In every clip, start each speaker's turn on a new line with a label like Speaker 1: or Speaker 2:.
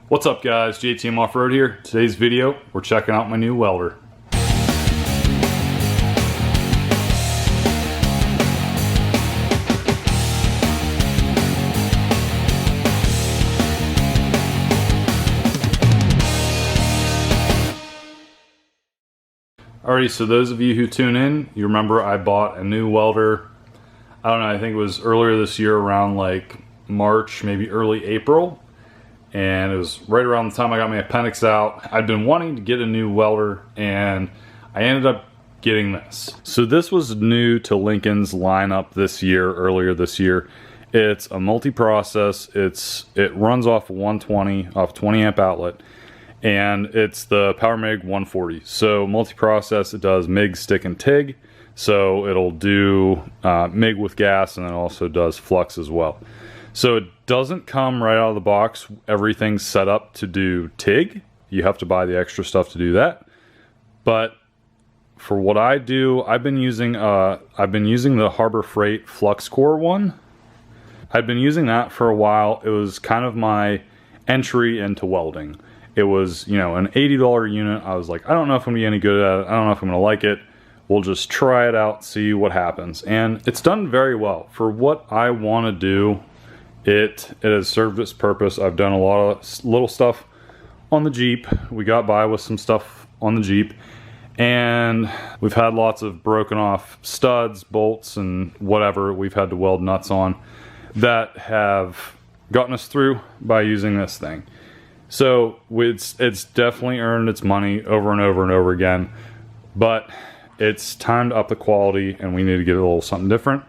Speaker 1: What's up guys, JTM Off-Road here. Today's video, we're checking out my new welder. Alrighty, so those of you who tune in, you remember I bought a new welder, I don't know, I think it was earlier this year around like March, maybe early April. And it was right around the time I got my appendix out. I'd been wanting to get a new welder and I ended up getting this. So this was new to Lincoln's lineup this year, earlier this year. It's a multi-process, it runs off 120, off 20 amp outlet, and it's the Power MIG 140. So multi-process, it does MIG, stick, and TIG. So it'll do MIG with gas, and then also does flux as well. So it doesn't come right out of the box. Everything's set up to do TIG. You have to buy the extra stuff to do that. But for what I do, I've been using the Harbor Freight Flux Core one. I've been using that for a while. It was kind of my entry into welding. It was, you know, an $80 unit. I was like, I don't know if I'm gonna be any good at it. I don't know if I'm gonna like it. We'll just try it out, see what happens. And it's done very well. For what I want to do, it has served its purpose. I've done a lot of little stuff on the Jeep. We got by with some stuff on the Jeep, and we've had lots of broken off studs, bolts, and whatever we've had to weld nuts on that have gotten us through by using this thing. So it's definitely earned its money over and over and over again, but it's time to up the quality and we need to get a little something different.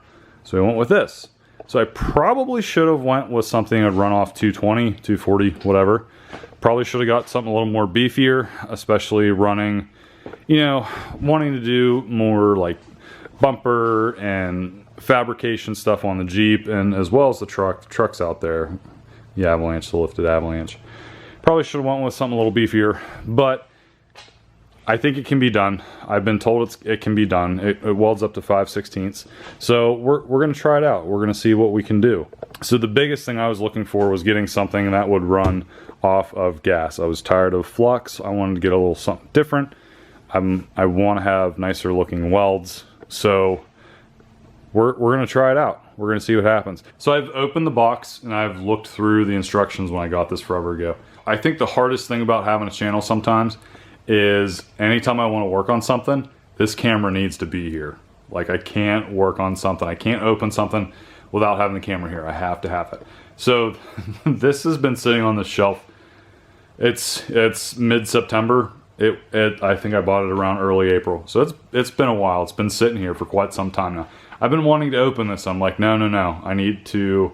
Speaker 1: So we went with this. So I probably should have went with something that run off 220, 240, whatever. Probably should have got something a little more beefier, especially running, you know, wanting to do more like bumper and fabrication stuff on the Jeep, and as well as the truck. The truck's out there, the Avalanche, the lifted Avalanche. Probably should have went with something a little beefier, but I think it can be done. I've been told it can be done. It welds up to 5/16. So we're going to try it out. We're going to see what we can do. So the biggest thing I was looking for was getting something that would run off of gas. I was tired of flux. I wanted to get a little something different. I want to have nicer looking welds. So we're going to try it out. We're going to see what happens. So I've opened the box and I've looked through the instructions when I got this forever ago. I think the hardest thing about having a channel sometimes is anytime I want to work on something, this camera needs to be here. Like I can't work on something, I can't open something without having the camera here. I have to have it. So this has been sitting on the shelf. It's mid-September. I think I bought it around early April. So it's been a while. It's been sitting here for quite some time now. I've been wanting to open this. I'm like, no. I need to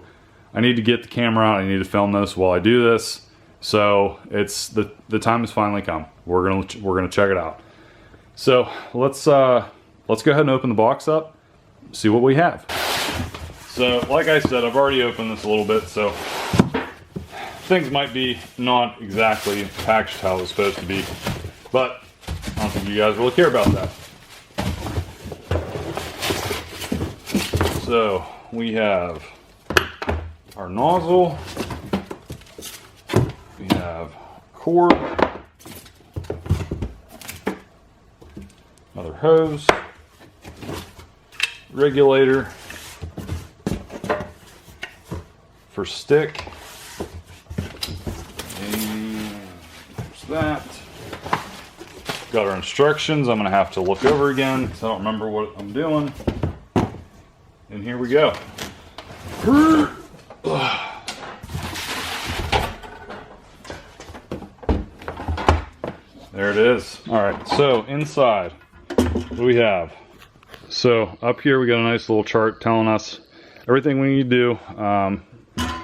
Speaker 1: get the camera out. I need to film this while I do this. So it's the time has finally come. We're gonna check it out. So let's go ahead and open the box up, see what we have. So like I said, I've already opened this a little bit, so things might be not exactly packaged how it's supposed to be, but I don't think you guys really care about that. So we have our nozzle. We have cord, another hose, regulator for stick, and there's that. Got our instructions. I'm going to have to look over again because I don't remember what I'm doing. And here we go. There it is. All right, so inside, what do we have? So up here we got a nice little chart telling us everything we need to do,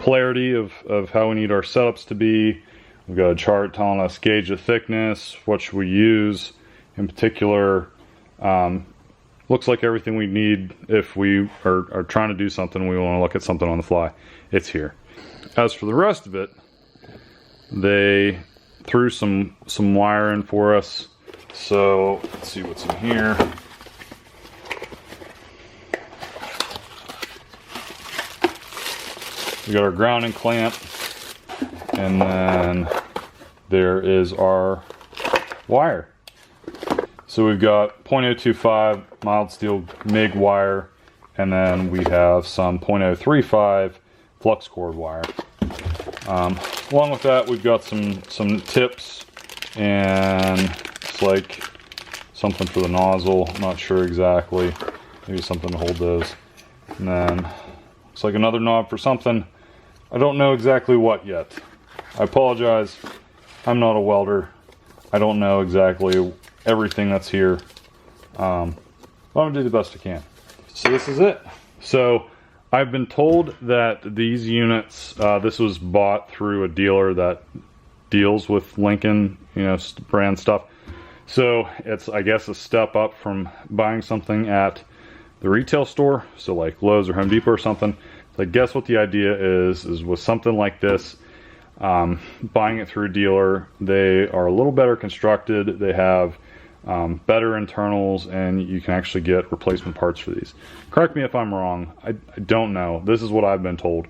Speaker 1: polarity of how we need our setups to be. We've got a chart telling us gauge of thickness, what should we use in particular. Looks like everything we need if we are trying to do something, we want to look at something on the fly, it's here. As for the rest of it, they threw some wire in for us. So let's see what's in here. We got our grounding clamp, and then there is our wire. So we've got 0.025 mild steel MIG wire, and then we have some 0.035 flux cord wire. Along with that, we've got some tips, and it's like something for the nozzle. I'm not sure exactly. Maybe something to hold those. And then it's like another knob for something. I don't know exactly what yet. I apologize. I'm not a welder. I don't know exactly everything that's here. But I'm gonna do the best I can. So this is it. So I've been told that these units, this was bought through a dealer that deals with Lincoln, you know, brand stuff. So it's, I guess, a step up from buying something at the retail store, so like Lowe's or Home Depot or something. So I guess what the idea is with something like this, buying it through a dealer, they are a little better constructed, they have better internals, and you can actually get replacement parts for these. Correct me if I'm wrong, I don't know. This is what I've been told.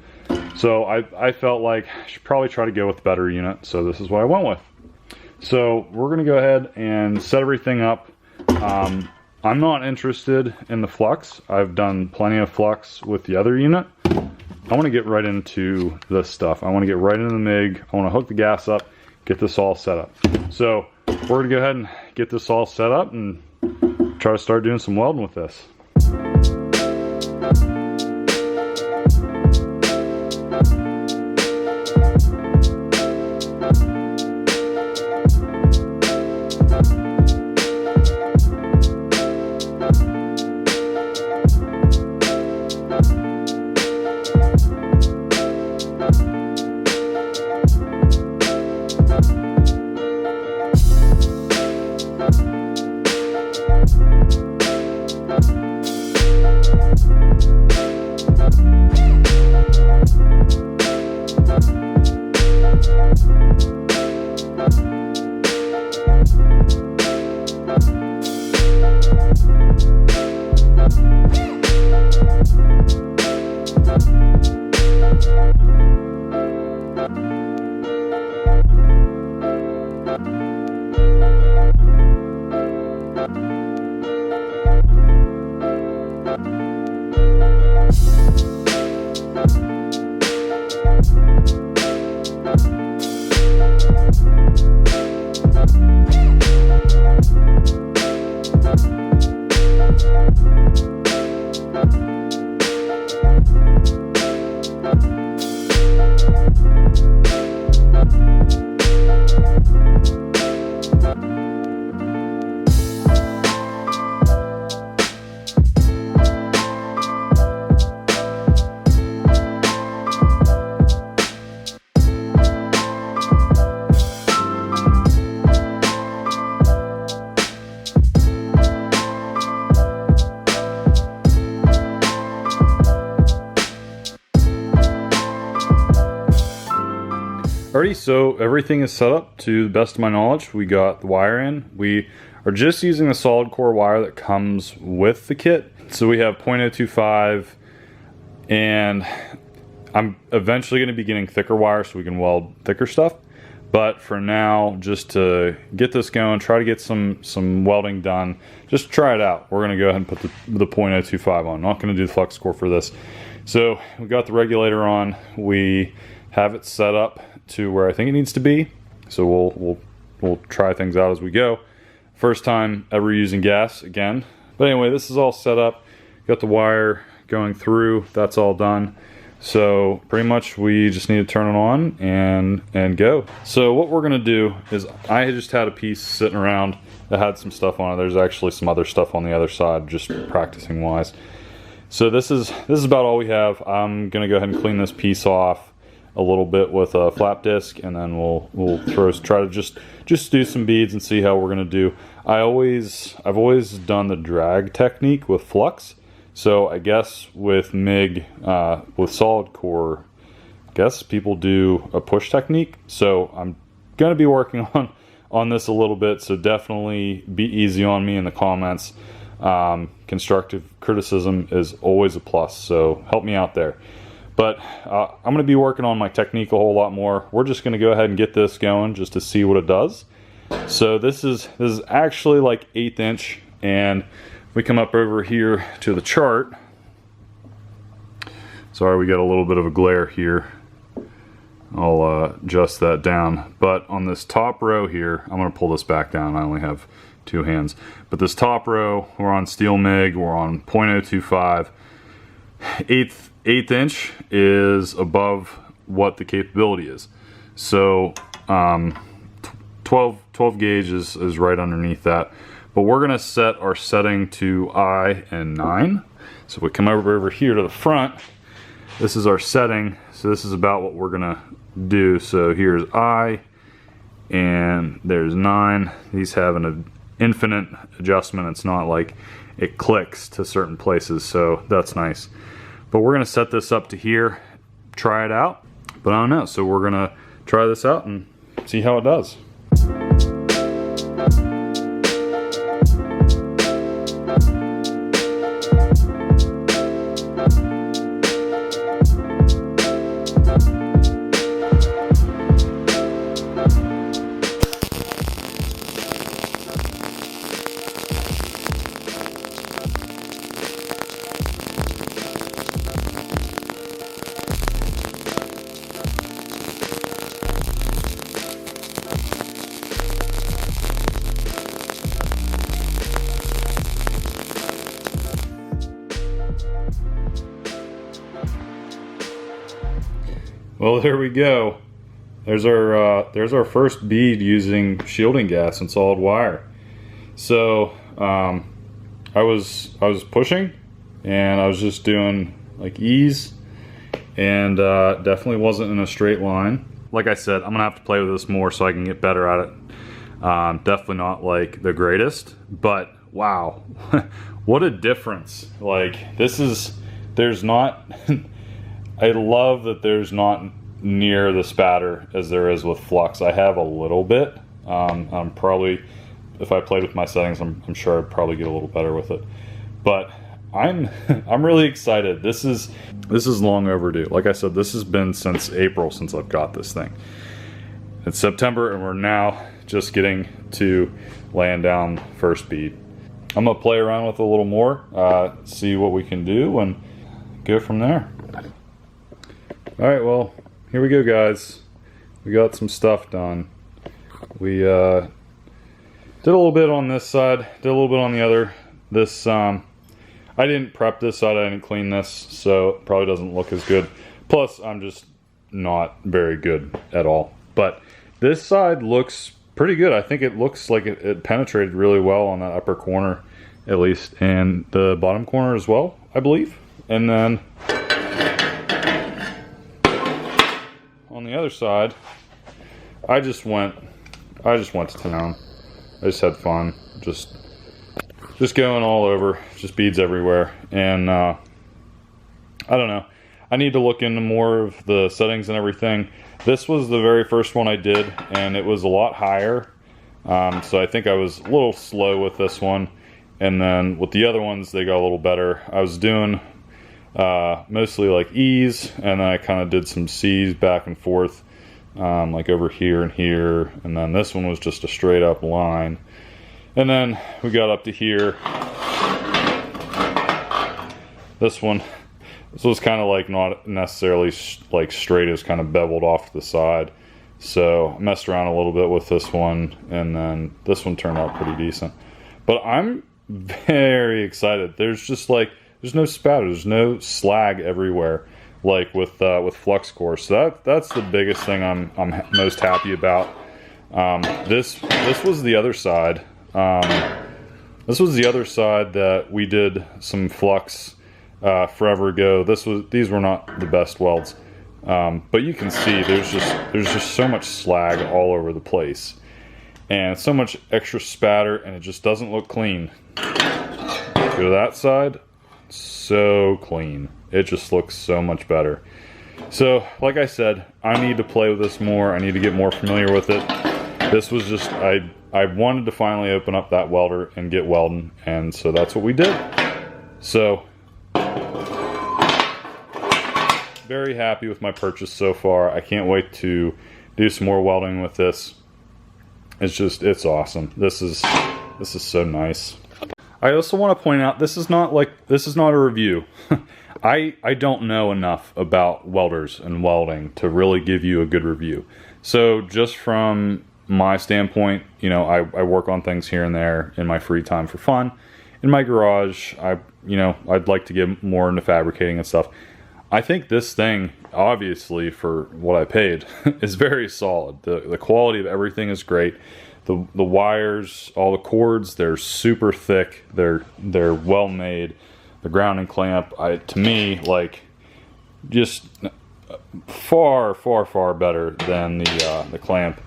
Speaker 1: So I felt like I should probably try to go with the better unit, so this is what I went with. So we're gonna go ahead and set everything up. I'm not interested in the flux. I've done plenty of flux with the other unit. I want to get right into this stuff. I want to get right into the MIG. I want to hook the gas up, get this all set up. So we're going to go ahead and get this all set up and try to start doing some welding with this. Alrighty, so everything is set up to the best of my knowledge. We got the wire in. We are just using the solid core wire that comes with the kit. So we have 0.025, and I'm eventually going to be getting thicker wire so we can weld thicker stuff. But for now, just to get this going, try to get some welding done, just try it out. We're going to go ahead and put the 0.025 on. Not going to do the flux core for this. So we got the regulator on. We have it set up to where I think it needs to be. So we'll try things out as we go. First time ever using gas again. But anyway, this is all set up. Got the wire going through. That's all done. So pretty much we just need to turn it on and go. So what we're gonna do is, I just had a piece sitting around that had some stuff on it. There's actually some other stuff on the other side, just practicing wise. So this is about all we have. I'm gonna go ahead and clean this piece off a little bit with a flap disc, and then we'll try to just do some beads and see how we're gonna do. I've always done the drag technique with flux. So I guess with MIG, with solid core, I guess people do a push technique. So I'm gonna be working on this a little bit. So definitely be easy on me in the comments. Constructive criticism is always a plus. So help me out there. But I'm going to be working on my technique a whole lot more. We're just going to go ahead and get this going just to see what it does. So this is actually like 1/8 inch, and we come up over here to the chart. Sorry, we got a little bit of a glare here. I'll adjust that down. But on this top row here, I'm going to pull this back down. I only have 2 hands. But this top row, we're on steel MIG, we're on .025. 1/8 inch is above what the capability is. So 12 gauge is right underneath that. But we're going to set our setting to I and 9. So if we come over here to the front, this is our setting. So this is about what we're going to do. So here's I and there's 9. These have an infinite adjustment. It's not like it clicks to certain places, so that's nice. But we're going to set this up to here, try it out. But I don't know, so we're going to try this out and see how it does. Well, there we go. There's our first bead using shielding gas and solid wire. So I was pushing, and I was just doing like ease, and definitely wasn't in a straight line. Like I said, I'm gonna have to play with this more so I can get better at it. Definitely not like the greatest, but wow, what a difference! Like there's not. I love that there's not near the spatter as there is with flux. I have a little bit. I'm probably, if I played with my settings, I'm sure I'd probably get a little better with it. But I'm really excited. This is long overdue. Like I said, this has been since April since I've got this thing. It's September and we're now just getting to laying down first bead. I'm gonna play around with it a little more, see what we can do, and go from there. Alright, well, here we go, guys. We got some stuff done. We did a little bit on this side, did a little bit on the other. This, I didn't prep this side, I didn't clean this, so it probably doesn't look as good. Plus, I'm just not very good at all. But this side looks pretty good. I think it looks like it penetrated really well on that upper corner, at least, and the bottom corner as well, I believe. And then on the other side, I just went to town. I just had fun, just going all over, just beads everywhere. And I don't know, I need to look into more of the settings and everything. This was the very first one I did, and it was a lot higher, so I think I was a little slow with this one. And then with the other ones, they got a little better. I was doing mostly like E's, and then I kind of did some C's back and forth, like over here and here, and then this one was just a straight up line. And then we got up to here. This was kind of like not necessarily like straight, it was kind of beveled off to the side. So I messed around a little bit with this one, and then this one turned out pretty decent. But I'm very excited. There's just like, there's no spatter, there's no slag everywhere, like with flux core. So that's the biggest thing I'm most happy about. This was the other side. This was the other side that we did some flux forever ago. These were not the best welds, but you can see there's just so much slag all over the place, and so much extra spatter, and it just doesn't look clean. Go to that side. So clean. It just looks so much better. So like I said, I need to play with this more. I need to get more familiar with it. This was just, I wanted to finally open up that welder and get welding, and so that's what we did. So very happy with my purchase so far. I can't wait to do some more welding with this. It's awesome. This is so nice. I also want to point out, this is not a review. I don't know enough about welders and welding to really give you a good review. So just from my standpoint, you know, I work on things here and there in my free time for fun. In my garage, I'd like to get more into fabricating and stuff. I think this thing, obviously for what I paid, is very solid. The quality of everything is great. The wires, all the cords, they're super thick. They're well made. The grounding clamp, to me, like, just far better than the clamp,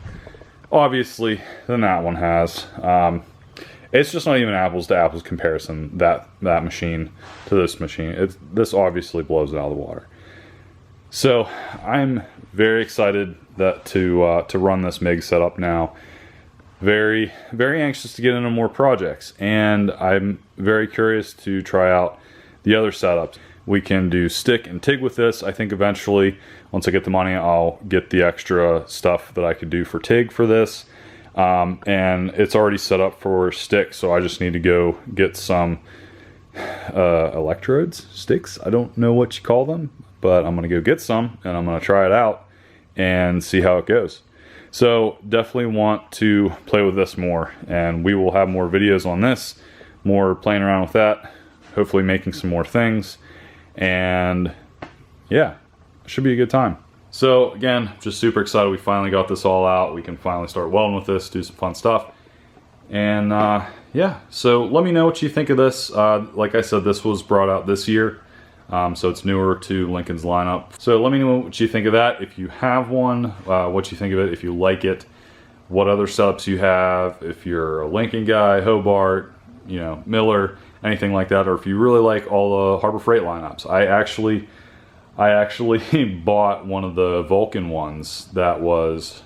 Speaker 1: obviously, than that one has. It's just not even apples to apples comparison, that machine to this machine. This obviously blows it out of the water. So I'm very excited to run this MIG setup now. Very anxious to get into more projects, and I'm very curious to try out the other setups. We can do stick and TIG with this. I think eventually, once I get the money, I'll get the extra stuff that I could do for TIG for this. And it's already set up for stick, so I just need to go get some electrodes, sticks. I don't know what you call them, but I'm gonna go get some and I'm gonna try it out and see how it goes. So definitely want to play with this more, and we will have more videos on this, more playing around with that, hopefully making some more things, and yeah, it should be a good time. So again, just super excited we finally got this all out. We can finally start welding with this, do some fun stuff. And yeah, so let me know what you think of this. Like I said, this was brought out this year, so it's newer to Lincoln's lineup. So let me know what you think of that. If you have one, what you think of it, if you like it, what other setups you have, if you're a Lincoln guy, Hobart, you know, Miller, anything like that, or if you really like all the Harbor Freight lineups. I actually bought one of the Vulcan ones that was,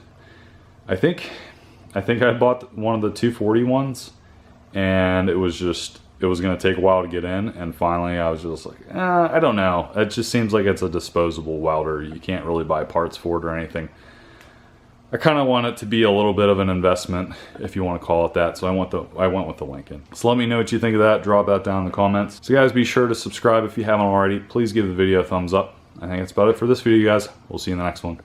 Speaker 1: I think I bought one of the 240 ones, and it was going to take a while to get in, and finally I was just like, I don't know. It just seems like it's a disposable welder. You can't really buy parts for it or anything. I kind of want it to be a little bit of an investment, if you want to call it that, so I went with the Lincoln. So let me know what you think of that. Drop that down in the comments. So guys, be sure to subscribe if you haven't already. Please give the video a thumbs up. I think that's about it for this video, guys. We'll see you in the next one.